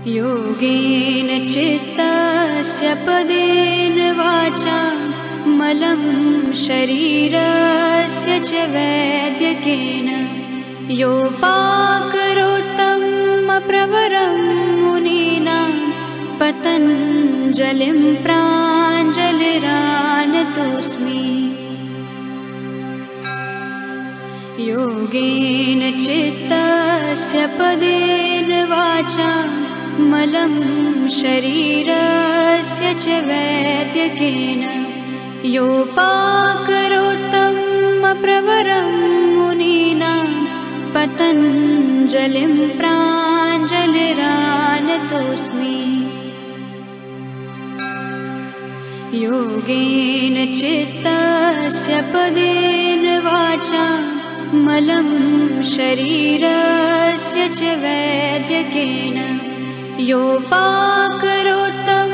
योगेन चित्तस्य पदेन वाचा मलं शरीरस्य च वैद्यकेन योपाकरोत्तं प्रवरं मुनीनां पतञ्जलिं प्राञ्जलिरानतोऽस्मि। योगेन चित्तस्य पदेन वाचा मलं शरीरस्य च वैद्यकेन योपाकरोत्तं प्रवरं मुनीनां पतञ्जलिं प्राञ्जलिरानतोऽस्मि। योगेन चित्तस्य पदेन वाचा मलं शरीरस्य च वैद्यकेन योपाकरोत्तं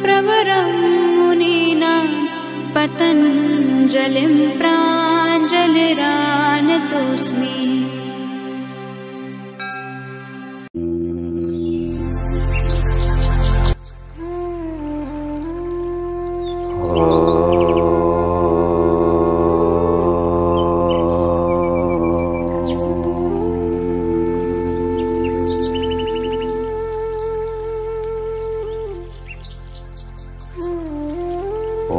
प्रवरं मुनीनां पतञ्जलिं प्राञ्जलिरानतोऽस्मि।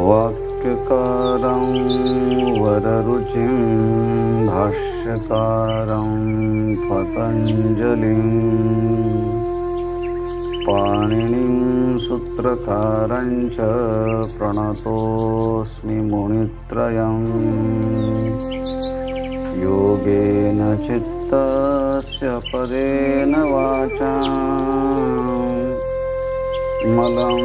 वाक्यकारं वररुचिं भाष्यकारं पतञ्जलिं पाणिनिं सूत्रकारं च प्रणतोऽस्मि मुनित्रयं। योगेन चित्तस्य पदेन वाचा मलं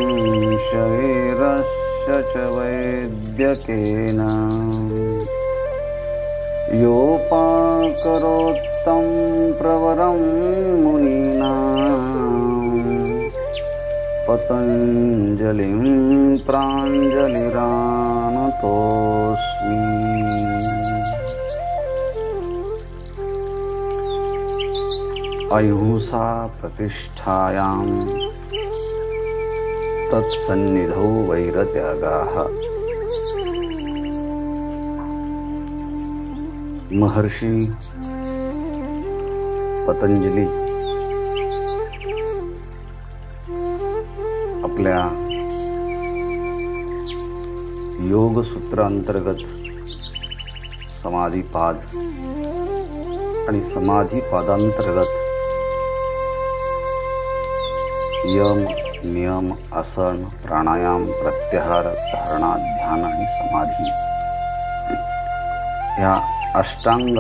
शरीरस्य च वैद्यकेन योपाकरोत्तं प्रवरं मुनीनां पतञ्जलिं प्राञ्जलिरानतोऽस्मि। अहिंसा प्रतिष्ठायां तत्सन्निधौ वैरत्यागाः। महर्षी पतंजली आपल्या योग सूत्र अंतर्गत समाधीपाद आणि समाधीपादांतर्गत यम नियम आसन प्राणायाम प्रत्याहार धारणा ध्यान आणि समाधी या अष्टांग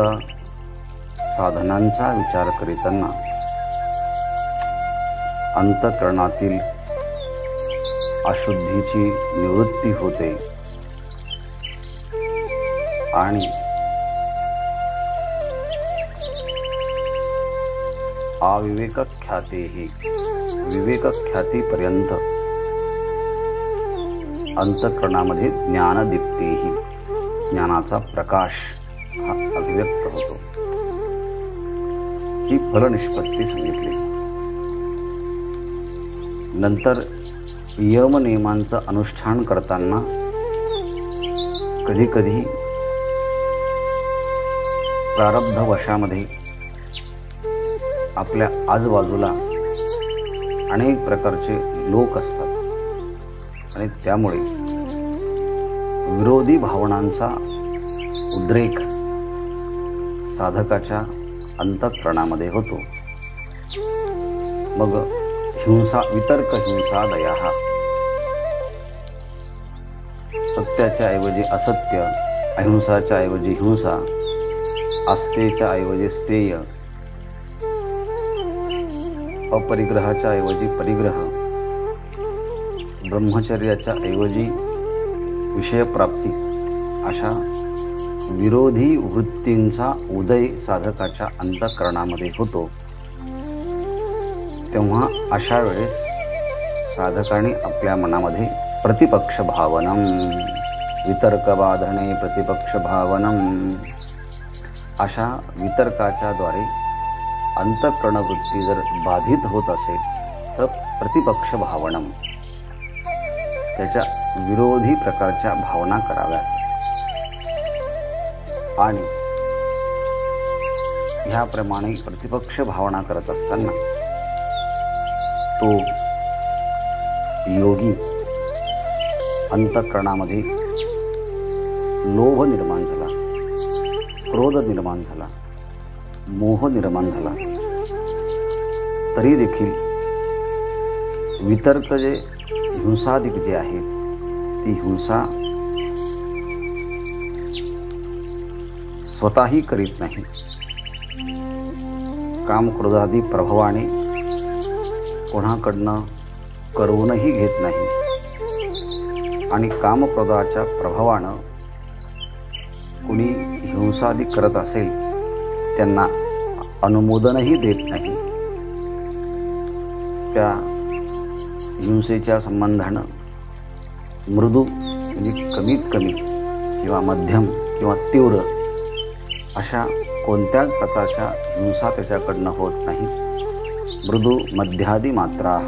साधनांचा विचार करीताना अंतःकरणातील अशुद्धीची निवृत्ती होते आणि अविवेक ख्यातेहि विवेक ख्यातीपर्यंत अंतःकरणामध्ये ज्ञानदीप्तीही ज्ञानाचा प्रकाश हा अभिव्यक्त होतो। ही फलनिष्पत्ती सांगितली। नंतर यम नियमांचं अनुष्ठान करताना कधी कधी प्रारब्ध वशामध्ये आपल्या आजूबाजूला अनेक प्रकारचे लोक असतात आणि त्यामुळे विरोधी भावनांचा उद्रेक साधकाच्या अंतःकरणामध्ये होतो। मग हिंसा वितर्क हिंसा दया सत्याच्या ऐवजी असत्य, अहिंसाच्या ऐवजी हिंसा, आस्थेच्या ऐवजी स्तेय, अपरिग्रहाच्या ऐवजी परिग्रह, ब्रह्मचर्याच्या ऐवजी विषयप्राप्ती अशा विरोधी वृत्तींचा उदय साधकाच्या अंतःकरणामध्ये होतो। तेव्हा अशा वेळेस साधकाने आपल्या मनामध्ये प्रतिपक्ष भावनम वितर्कबाधने प्रतिपक्ष भावनम अशा वितर्काच्या द्वारे अंतःकरण वृत्ती जर बाधित होत असेल प्रतिपक्ष भावनम, त्याच्या विरोधी प्रकारच्या भावना कराव्यात. आणि ह्याप्रमाणे प्रतिपक्ष भावना करत असताना तो योगी अंतःकरणामध्ये लोभ निर्माण झाला, क्रोध निर्माण झाला, मोह निर्माण झाला, तरी देखील वितर्क जे हिंसादिक जे आहे ती हिंसा स्वतःही करीत नाही, काम क्रोधादी प्रभावाने कोणाकडनं करवूनही घेत नाही, आणि कामक्रोधाच्या प्रभावानं कुणी हिंसादी करत असेल त्यांना अनुमोदनही देत नाही. त्या हिंसेच्या संबंधानं मृदू म्हणजे कमीत कमी किंवा मध्यम किंवा तीव्र अशा कोणत्याच प्रकारच्या हिंसा त्याच्याकडनं होत नाही. मृदू मध्यादी मात्रा.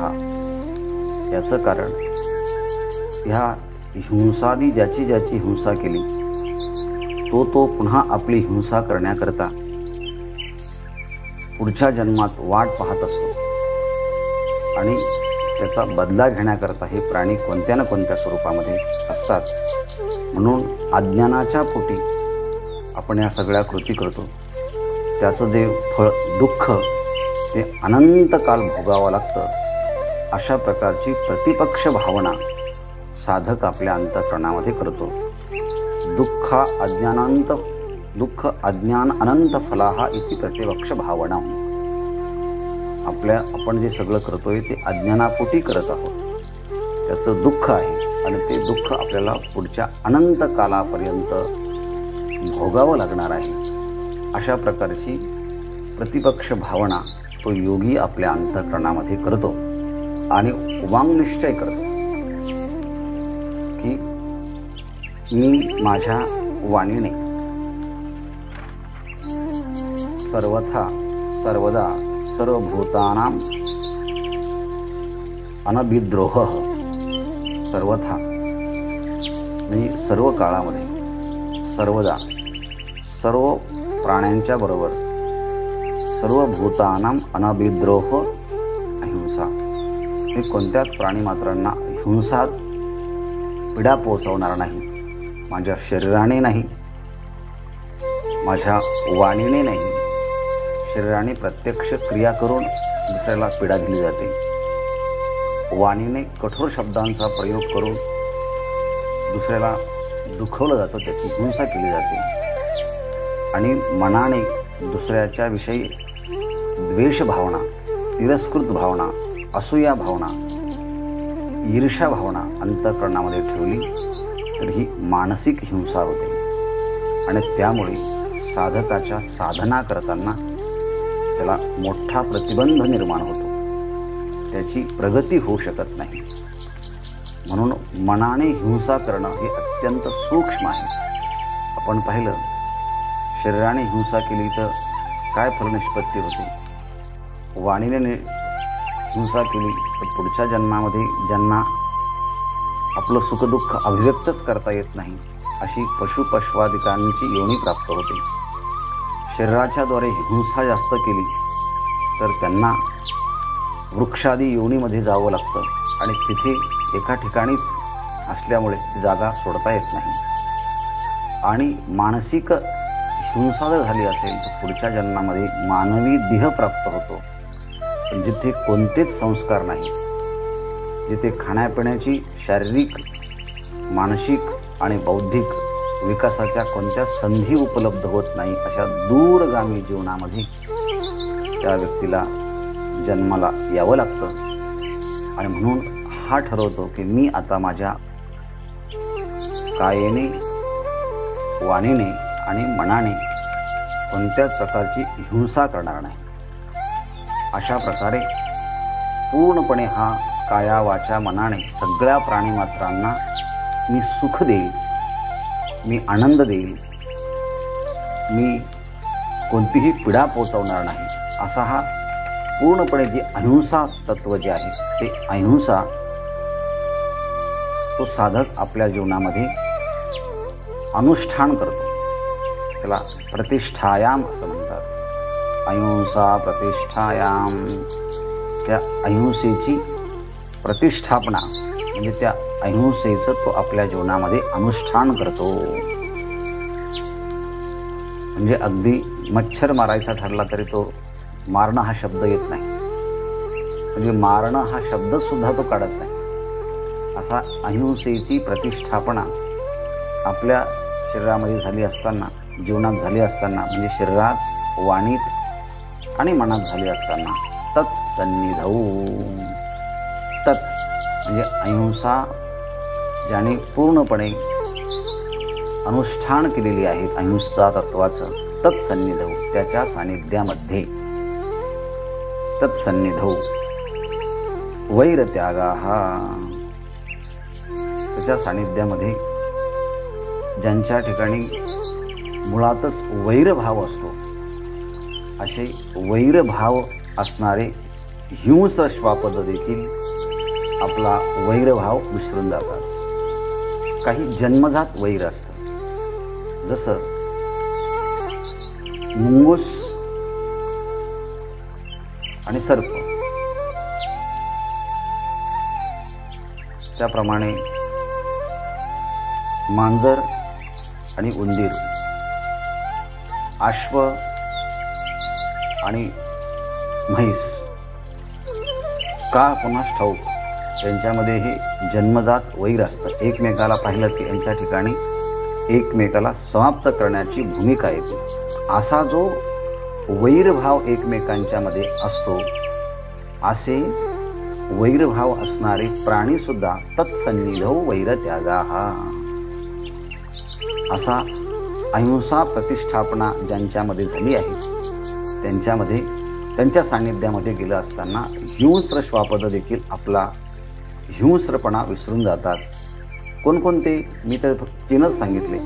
याचं कारण ह्या हिंसादी ज्याची ज्याची हिंसा केली तो पुन्हा आपली हिंसा करण्याकरता पुढच्या जन्मात वाट पाहत असतो, आणि त्याचा बदला घेण्याकरता हे प्राणी कोणत्या ना कोणत्या स्वरूपामध्ये असतात. म्हणून अज्ञानाच्या पोटी आपण या सगळ्या कृती करतो. त्याचं जे फळ दुःख ते अनंत काल भोगावं लागतं. अशा प्रकारची प्रतिपक्ष भावना साधक आपल्या अंतःकरणामध्ये करतो. दुःख अज्ञान अनंत फलाहा इति प्रतिपक्ष भावना. आपण जे सगळं करतोय ते अज्ञानापोटी करत आहोत. त्याचं दुःख आहे आणि ते दुःख आपल्याला पुढच्या अनंत कालापर्यंत भोगावं लागणार आहे. अशा प्रकारची प्रतिपक्ष भावना तो योगी आपल्या अंतःकरणामध्ये करतो आणि वांग निश्चय करतो की मी माझ्या वाणीने सर्वथा सर्वदा सर्वभूतानां अनभिद्रोह. सर्वथा म्हणजे सर्व काळामध्ये, सर्वदा सर्व प्राण्यांच्या बरोबर, सर्व भूतानां अनभिद्रोह अहिंसा. हे कोणत्याच प्राणीमात्रांना हिंसा पीडा पोचवणार नाही. माझ्या शरीराने नाही, माझ्या वाणीने नाही. शरीराने प्रत्यक्ष क्रिया करून दुसऱ्याला पीडा दिली जाते. वाणीने कठोर शब्दांचा प्रयोग करून दुसऱ्याला दुखवलं जातं, त्याची हिंसा केली जाते. आणि मनाने दुसऱ्याच्या विषयी द्वेष भावना, तिरस्कृत भावना, असूया भावना, ईर्ष्या भावना अंतःकरणामध्ये ठेवली तर ही मानसिक हिंसा होते. आणि त्यामुळे साधकाच्या साधना करताना त्याला मोठा प्रतिबंध निर्माण होतो. त्याची प्रगती होऊ शकत नाही. म्हणून मनाने हिंसा करणं हे अत्यंत सूक्ष्म आहे. आपण पाहिलं, शरीराने हिंसा केली तर काय फलनिष्पत्ती होते. वाणीने हिंसा केली तर पुढच्या जन्मामध्ये ज्यांना आपलं सुखदुःख अभिव्यक्तच करता येत नाही अशी पशुपश्वादिकांची योनी प्राप्त होते. शरीराच्या द्वारे हिंसा जास्त केली तर त्यांना वृक्षादी योनीमध्ये जावं लागतं आणि तिथे एका ठिकाणीच असल्यामुळे ती जागा सोडता येत नाही. आणि मानसिक हिंसा जर झाली असेल तर पुढच्या जन्मामध्ये मानवी देह प्राप्त होतो, पण जिथे कोणतेच संस्कार नाही, जिथे खाण्यापिण्याची शारीरिक, मानसिक आणि बौद्धिक विकासाच्या कोणत्या संधी उपलब्ध होत नाही, अशा दूरगामी जीवनामध्ये त्या व्यक्तीला जन्माला यावं लागतं. आणि म्हणून हा ठरवतो की मी आता माझ्या कायेने, वाणीने आणि मनाने कोणत्याच प्रकारची हिंसा करणार नाही. अशा प्रकारे पूर्णपणे हा काया वाचा मनाने सगळ्या प्राणीमात्रांना मी सुख देईल, मी आनंद देईल, मी कोणतीही पीडा पोचवणार नाही, असा हा पूर्णपणे जी अहिंसा तत्व जे आहे ते अहिंसा तो साधक आपल्या जीवनामध्ये अनुष्ठान करतो. त्याला प्रतिष्ठायाम असं म्हणतात. अहिंसा प्रतिष्ठायाम. त्या अहिंसेची प्रतिष्ठापना म्हणजे त्या अहिंसेचं तो आपल्या जीवनामध्ये अनुष्ठान करतो. म्हणजे अगदी मच्छर मारायचा ठरला तरी तो मारणं हा शब्द येत नाही, म्हणजे मारणं हा शब्द सुद्धा तो काढत नाही. असा अहिंसेची प्रतिष्ठापना आपल्या शरीरामध्ये झाली असताना, जीवनात झाली असताना, म्हणजे शरीरात, वाणीत आणि मनात झाली असताना तत्सन्निधौ. तत् म्हणजे अहिंसा ज्याने पूर्णपणे अनुष्ठान केलेली आहे अहिंसा तत्वाचं, तत्सन्निधौ त्याच्या सानिध्यामध्ये, तत्सन्निधौ वैरत्यागाः त्याच्या सानिध्यामध्ये ज्यांच्या ठिकाणी मुळातच वैरभाव असतो असे वैरभाव असणारे हिंस्र श्वापद देखील आपला वैरभाव विसरून जातात. काही जन्मजात वैर असतं, जसं मुंगूस आणि सर्प, त्याप्रमाणे मांजर आणि उंदीर, अश्व आणि म्हैस, का कोणास ठाऊक त्यांच्यामध्ये हे जन्मजात वैर असतं. एकमेकाला पाहिलं की यांच्या ठिकाणी एकमेकाला समाप्त करण्याची भूमिका येते. असा जो वैरभाव एकमेकांच्या मध्ये असतो, असे वैरभाव असणारे प्राणी सुद्धा तत्सन्निधौ वैरत्यागाः. असा अहिंसा प्रतिष्ठापना ज्यांच्यामध्ये झाली आहे त्यांच्यामध्ये, त्यांच्या सानिध्यामध्ये गेलं असताना हिंस्र श्वापद देखील आपला हिंस्रपणा विसरून जातात. कोणकोणते? मी तर फक्त 3च सांगितले,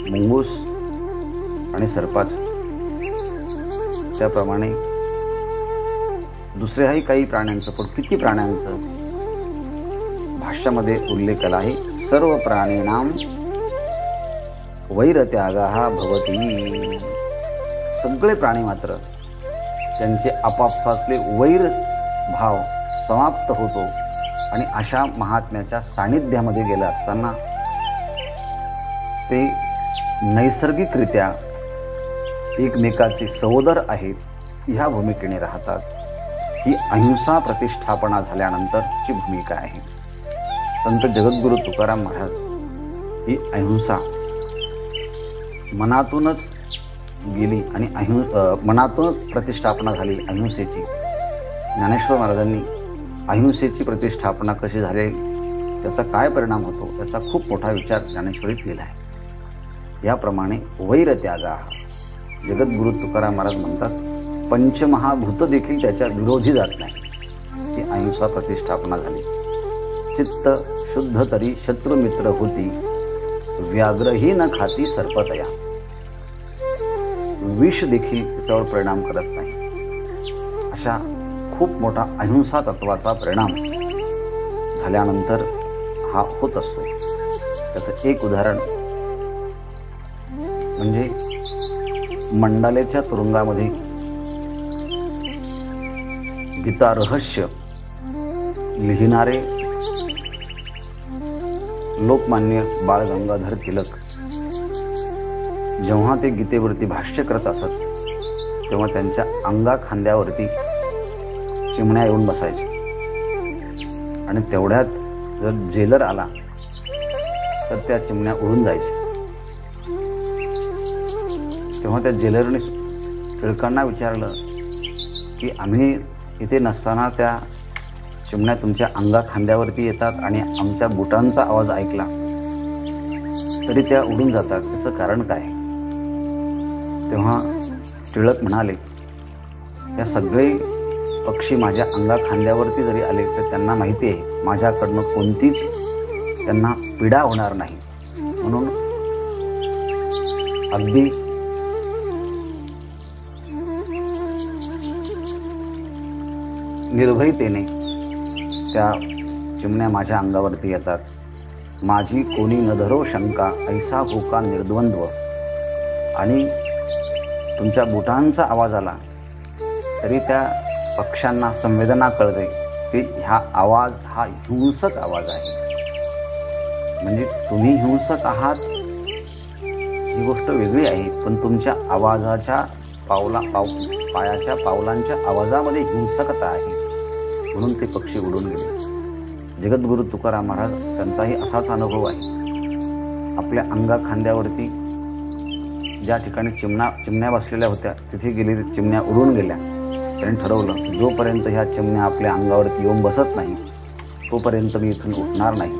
मुंगूस आणि सर्पाच. त्याप्रमाणे दुसऱ्याही काही प्राण्यांचं, पण किती प्राण्यांचं भाष्यामध्ये उल्लेख केला आहे. सर्व प्राणीनां वैरत्यागाः भवति. सगळे प्राणी मात्र त्यांचे आपापसातले वैर भाव समाप्त होतो आणि अशा महात्म्याच्या सानिध्यामध्ये गेले असताना ते नैसर्गिकरित्या एकमेकाचे सहोदर आहेत ह्या भूमिकेने राहतात. ही अहिंसा प्रतिष्ठापना झाल्यानंतरची भूमिका आहे. संत जगद्गुरु तुकाराम महाराज ही अहिंसा मनातूनच गेली आणि मनातूनच प्रतिष्ठापना झाली अहिंसेची. ज्ञानेश्वर महाराजांनी अहिंसेची प्रतिष्ठापना कशी झाली, त्याचा काय परिणाम होतो, त्याचा खूप मोठा विचार ज्ञानेश्वरीत लिहिला आहे. याप्रमाणे वैरत्यागाः. जगद्गुरु तुकाराम महाराज म्हणतात पंचमहाभूत देखील त्याच्या विरोधी जात नाही. ही अहिंसा प्रतिष्ठापना झाली. चित्त शुद्ध तरी शत्रुमित्र होती, व्याघ्रही न खाती सर्पतया. विष देखील त्याच्यावर परिणाम करत नाही. अशा खूप मोठा अहिंसा तत्वाचा परिणाम झाल्यानंतर हा होत असतो. त्याचं एक उदाहरण म्हणजे मंडालेच्या तुरुंगामध्ये गीता रहस्य लिहिणारे लोकमान्य बाळ गंगाधर टिळक जेव्हा ते गीतेवरती भाष्य करत असत तेव्हा त्यांच्या अंगा खांद्यावरती चिमण्या येऊन बसायचे आणि तेवढ्यात जर जेलर आला तर त्या चिमण्या उडून जायच्या. तेव्हा त्या जेलरने टिळकांना विचारलं की आम्ही इथे नसताना त्या चिमण्या तुमच्या अंगा खांद्यावरती येतात आणि आमच्या बुटांचा आवाज ऐकला तरी त्या उडून जातात, त्याचं कारण काय? तेव्हा टिळक म्हणाले या सगळे पक्षी माझ्या अंगा खांद्यावरती जरी आले तर त्यांना माहिती आहे माझ्याकडनं कोणतीच त्यांना पीडा होणार नाही, म्हणून अगदी निर्भयतेने त्या चिमण्या माझ्या अंगावरती येतात. माझी कोणी न धरो शंका ऐसा होका निर्द्वंद्व. आणि तुमच्या बुटांचा आवाज आला तरी त्या पक्ष्यांना संवेदना कळते की हा आवाज हा हिंसक आवाज आहे. म्हणजे तुम्ही हिंसक आहात ही गोष्ट वेगळी आहे, पण तुमच्या आवाजाच्या पायाच्या पावलांच्या आवाजामध्ये हिंसकता आहे, म्हणून ते पक्षी उडून गेले. जगद्गुरु तुकाराम महाराज त्यांचाही असाच अनुभव आहे. आपल्या अंगा खांद्यावरती ज्या ठिकाणी चिमण्या बसलेल्या होत्या तिथे गेली, चिमण्या उडून गेल्या. त्यांनी ठरवलं जोपर्यंत ह्या चिमण्या आपल्या अंगावरती येऊन बसत नाही तोपर्यंत मी इथून उठणार नाही.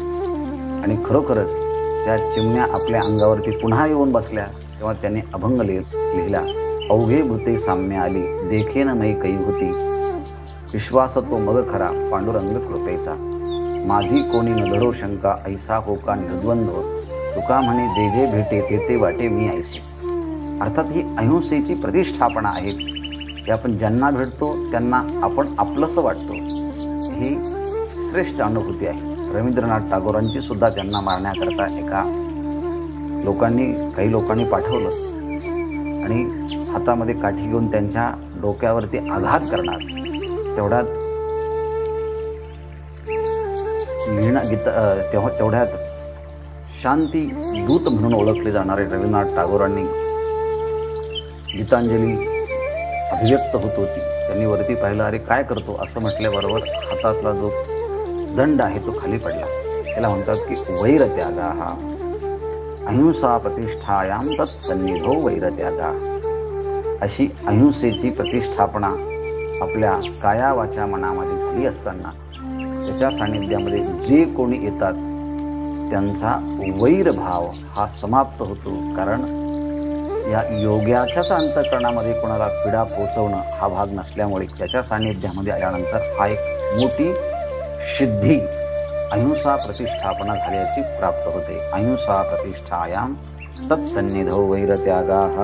आणि खरोखरच त्या चिमण्या आपल्या अंगावरती पुन्हा येऊन बसल्या तेव्हा त्यांनी अभंग लिहिला. अवघे भूते साम्य आली देखेन मै कै होती. विश्वास तो मग खरा पांडुरंग कृपेचा. माझी कोणी न धरो शंका ऐसा होका निर्द्वंद्व. तुका म्हणे जे जे भेटे ते वाटे मी ऐसे. अर्थात ही अहिंसेची प्रतिष्ठापना आहे. की आपण ज्यांना भेटतो त्यांना आपण आपलंसं वाटतो. ही श्रेष्ठ अनुभूती आहे. रवींद्रनाथ टागोरांची सुद्धा त्यांना मारण्याकरता काही लोकांनी पाठवलं आणि हातामध्ये काठी घेऊन त्यांच्या डोक्यावरती आघात करणार. तेवढ्यात शांती दूत म्हणून ओळखले जाणारे रवींद्रनाथ टागोरांनी गीतांजली अभिव्यक्त होत होती. त्यांनी वरती पाहिलं, अरे काय करतो असं म्हटल्याबरोबर हातातला जो दंड आहे तो खाली पडला. त्याला म्हणतात की वैरत्यागा. हा अहिंसा प्रतिष्ठायाम तत्सन्निधो वैरत्यागा. अशी अहिंसेची प्रतिष्ठापना आपल्या काया वाचा मनामध्ये झाली असताना त्याच्या सानिध्यामध्ये जे कोणी येतात त्यांचा वैरभाव हा समाप्त होतो. कारण या योग्याच्याच अंतःकरणामध्ये कोणाला पीडा पोचवणं हा भाग नसल्यामुळे त्याच्या सानिध्यामध्ये आल्यानंतर हा एक मोठी सिद्धी अहिंसा प्रतिष्ठापना झाल्याची प्राप्त होते. अहिंसा प्रतिष्ठायाम तत्सन्निधो वैरत्यागाः.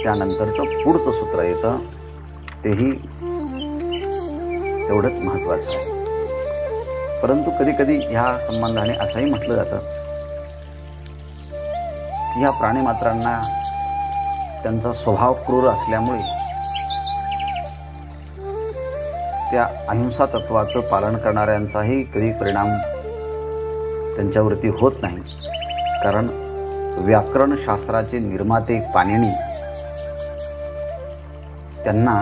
त्यानंतरचं पुढचं सूत्र येतं तेही तेवढंच महत्वाचं आहे. परंतु कधी कधी ह्या संबंधाने असंही म्हटलं जातं की ह्या प्राणीमात्रांना त्यांचा स्वभाव क्रूर असल्यामुळे त्या अहिंसा तत्वाचं पालन करणाऱ्यांचाही कधी परिणाम त्यांच्यावरती होत नाही. कारण व्याकरण शास्त्राचे निर्माते पाणिनी त्यांना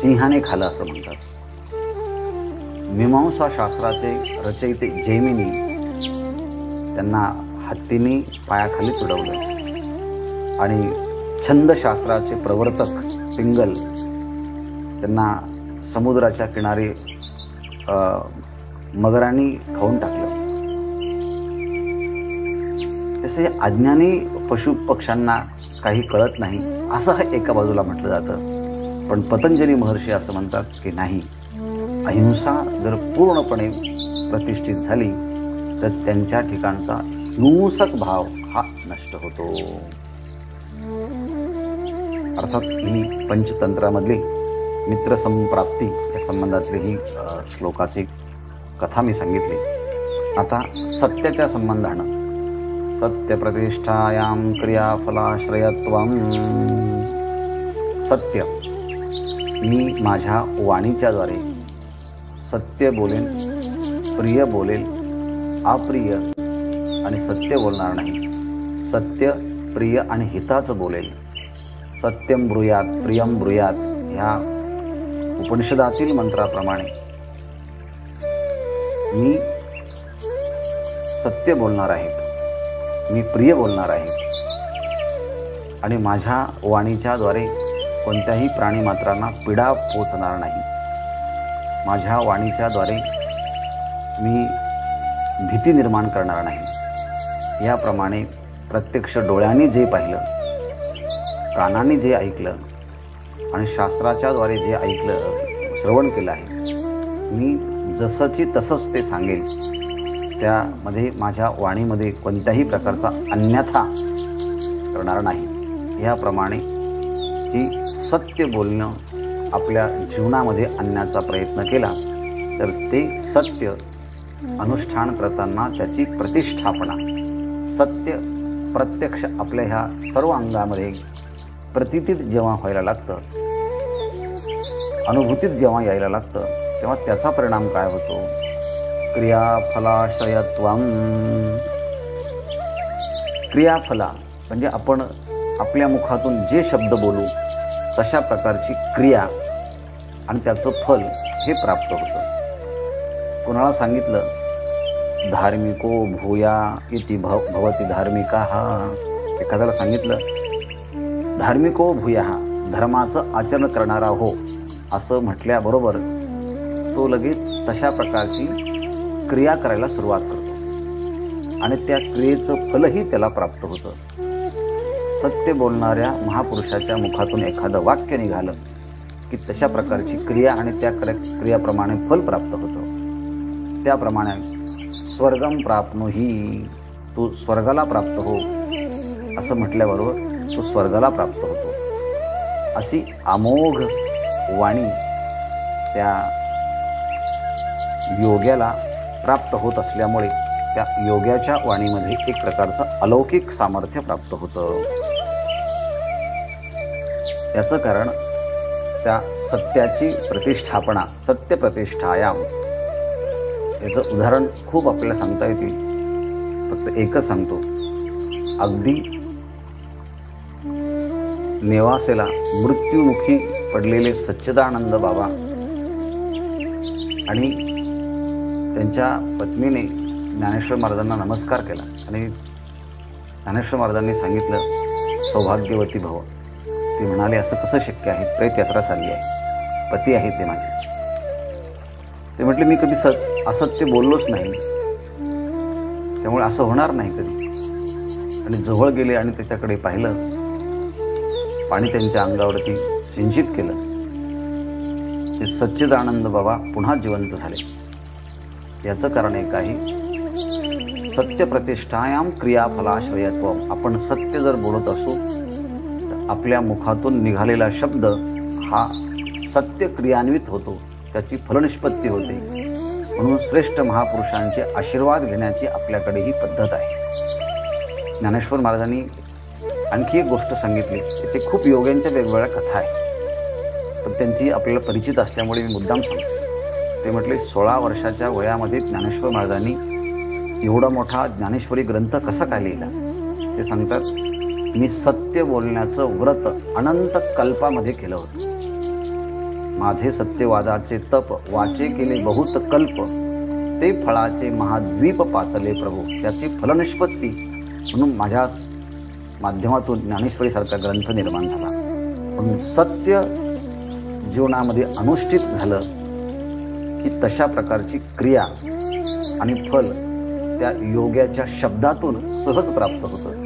सिंहाने खालं असं म्हणतात. मीमांसा शास्त्राचे रचयिते जैमिनी त्यांना हत्तीने पायाखाली तुडवलं. आणि छंदशास्त्राचे प्रवर्तक पिंगल त्यांना समुद्राच्या किनारी मगरांनी खाऊन टाकलं. तसे अज्ञानी पशु पक्ष्यांना काही कळत नाही असं एका बाजूला म्हटलं जातं. पण पतंजली महर्षी असं म्हणतात की नाही, अहिंसा जर पूर्णपणे प्रतिष्ठित झाली तर त्यांच्या ठिकाणचा हिंसक भाव हा नष्ट होतो. अर्थात ही पंचतंत्रामधली मित्रसंप्राप्ती या संबंधातली ही श्लोकाची कथा मी सांगितली. आता सत्याच्या संबंधानं सत्यप्रतिष्ठायां क्रियाफलाश्रयत्वं. सत्य, मी माझ्या वाणीच्याद्वारे सत्य बोलेन, प्रिय बोलेल, अप्रिय आणि सत्य बोलणार नाही. सत्य, प्रिय आणि हिताचं बोलेल. सत्यम ब्रूयात प्रियम ब्रूयात ह्या उपनिषदातील मंत्राप्रमाणे मी सत्य बोलणार आहे, मी प्रिय बोलणार आहे आणि माझ्या वाणीच्याद्वारे कोणत्याही प्राणीमात्रांना पीडा पोचणार नाही. माझ्या वाणीच्याद्वारे मी भीती निर्माण करणार नाही. याप्रमाणे प्रत्यक्ष डोळ्यांनी जे पाहिलं, कानाने जे ऐकलं आणि शास्त्राच्याद्वारे जे ऐकलं, श्रवण केलं आहे, मी जसंची तसंच ते सांगेल. त्यामध्ये माझ्या वाणीमध्ये कोणत्याही प्रकारचा अन्यथा करणार नाही. याप्रमाणे ही सत्य बोलणं आपल्या जीवनामध्ये आणण्याचा प्रयत्न केला तर ते सत्य अनुष्ठान करताना त्याची प्रतिष्ठापना, सत्य प्रत्यक्ष आपल्या ह्या सर्व अंगामध्ये प्रतीतीत जेव्हा व्हायला लागतं, अनुभूतीत जेव्हा यायला लागतं, तेव्हा त्याचा परिणाम काय होतो? क्रियाफलाश्रयत्वम. क्रियाफला म्हणजे आपण आपल्या मुखातून जे शब्द बोलू तशा प्रकारची क्रिया आणि त्याचं फल हे प्राप्त होतं. कोणाला सांगितलं धार्मिको भूया इति भवती धार्मिकाः, एखाद्याला सांगितलं धार्मिको भूया, धर्माचं आचरण करणारा हो असं म्हटल्याबरोबर तो लगेच तशा प्रकारची क्रिया करायला सुरुवात करतो आणि त्या क्रियेचं फलही त्याला प्राप्त होतं. सत्य बोलणाऱ्या महापुरुषाच्या मुखातून एखादं वाक्य निघालं की तशा प्रकारची क्रिया आणि त्या क्रियाप्रमाणे फल प्राप्त होतं. त्याप्रमाणे स्वर्गम प्राप्नोही, तू स्वर्गाला प्राप्त हो असं म्हटल्याबरोबर तो स्वर्गाला प्राप्त होतो. अशी अमोघ वाणी त्या योग्याला प्राप्त होत असल्यामुळे त्या योग्याच्या वाणीमध्ये एक प्रकारचं अलौकिक सामर्थ्य प्राप्त होतं. याचं कारण त्या सत्याची प्रतिष्ठापना, सत्य प्रतिष्ठायाम. याचं उदाहरण खूप आपल्याला सांगता येतील, फक्त एकच सांगतो. अगदी नेवासेला मृत्युमुखी पडलेले सच्चिदानंद बाबा आणि त्यांच्या पत्नीने ज्ञानेश्वर महाराजांना नमस्कार केला आणि ज्ञानेश्वर महाराजांनी सांगितलं सौभाग्यवती भव. ते म्हणाले असं कसं शक्य आहे, प्रेत यात्रा चालली आहे, पती आहे ते माझे. ते म्हटले मी कधी असत्य बोललोच नाही, त्यामुळे असं होणार नाही कधी. आणि जवळ गेले आणि त्याच्याकडे पाहिलं, पाणी त्यांच्या अंगावरती सिंचित केलं. ते सच्चिदानंद बाबा पुन्हा जिवंत झाले. याचं कारण एक आहे सत्य प्रतिष्ठायाम क्रियाफलाश्रयत्व. आपण सत्य जर बोलत असू तर आपल्या मुखातून निघालेला शब्द हा सत्य क्रियान्वित होतो, त्याची फलनिष्पत्ती होते. म्हणून श्रेष्ठ महापुरुषांचे आशीर्वाद घेण्याची आपल्याकडे ही पद्धत आहे. ज्ञानेश्वर महाराजांनी आणखी एक गोष्ट सांगितली, त्याचे खूप योग्यांच्या वेगवेगळ्या कथा आहेत, पण त्यांची आपल्याला परिचित असल्यामुळे मी मुद्दाम सांगतो. ते म्हटले 16 वर्षाच्या वयामध्ये ज्ञानेश्वर महाराजांनी एवढा मोठा ज्ञानेश्वरी ग्रंथ कसा काय लिहिला? ते सांगतात, मी सत्य बोलण्याचं व्रत अनंत कल्पामध्ये केलं होतं. माझे सत्यवादाचे तप वाचे केले बहुत कल्प, ते फळाचे महाद्वीप पातले प्रभू. त्याची फलनिष्पत्ती म्हणून माझ्या माध्यमातून ज्ञानेश्वरीसारखा ग्रंथ निर्माण झाला. म्हणून सत्य जीवनामध्ये अनुष्ठित झालं की तशा प्रकारची क्रिया आणि फल त्या योग्याच्या शब्दातून सहज प्राप्त होतं.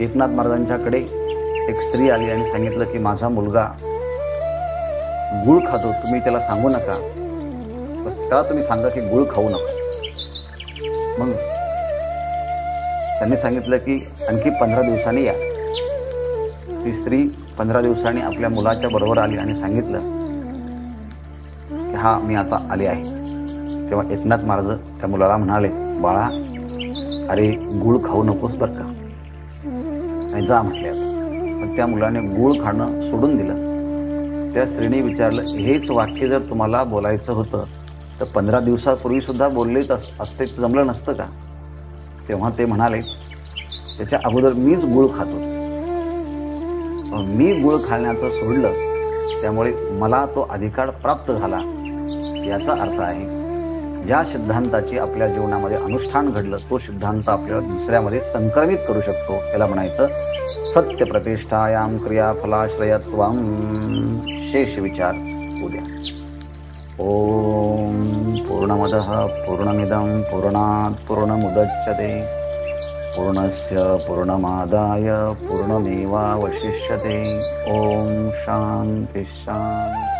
एकनाथ महाराजांच्याकडे एक स्त्री आली आणि सांगितलं की माझा मुलगा गुळ खातो, तुम्ही त्याला सांगू नका, बस त्याला तुम्ही सांगा की गुळ खाऊ नका. मग त्यांनी सांगितलं की आणखी 15 दिवसांनी या. ती स्त्री 15 दिवसांनी आपल्या मुलाच्या बरोबर आली आणि सांगितलं की हा मी आता आले आहे. तेव्हा एकनाथ महाराज त्या मुलाला म्हणाले, बाळा अरे गुळ खाऊ नकोस बरं का, आणि जा म्हटले. पण त्या मुलाने गुळ खाणं सोडून दिलं. त्या स्त्रीने विचारलं, हेच वाक्य जर तुम्हाला बोलायचं होतं तर 15 दिवसापूर्वी सुद्धा बोललेच असते, जमलं नसतं का? तेव्हा ते म्हणाले, त्याच्या अगोदर मीच गुळ खातो, मी गुळ खाण्याचं सोडलं, त्यामुळे मला तो अधिकार प्राप्त झाला. याचा अर्थ आहे ज्या सिद्धांताची आपल्या जीवनामध्ये अनुष्ठान घडलं तो सिद्धांत आपल्याला दुसऱ्यामध्ये संक्रमित करू शकतो. त्याला म्हणायचं सत्य प्रतिष्ठायाम क्रियाफलाश्रयत्वम. शेष विचार उद्या. ओम पूर्णमदः पूर्णमिदं पूर्णात् पूर्णमुदच्यते पूर्णस्य पूर्णमादाय पूर्णमेवावशिष्यते. ओम शांती शांती.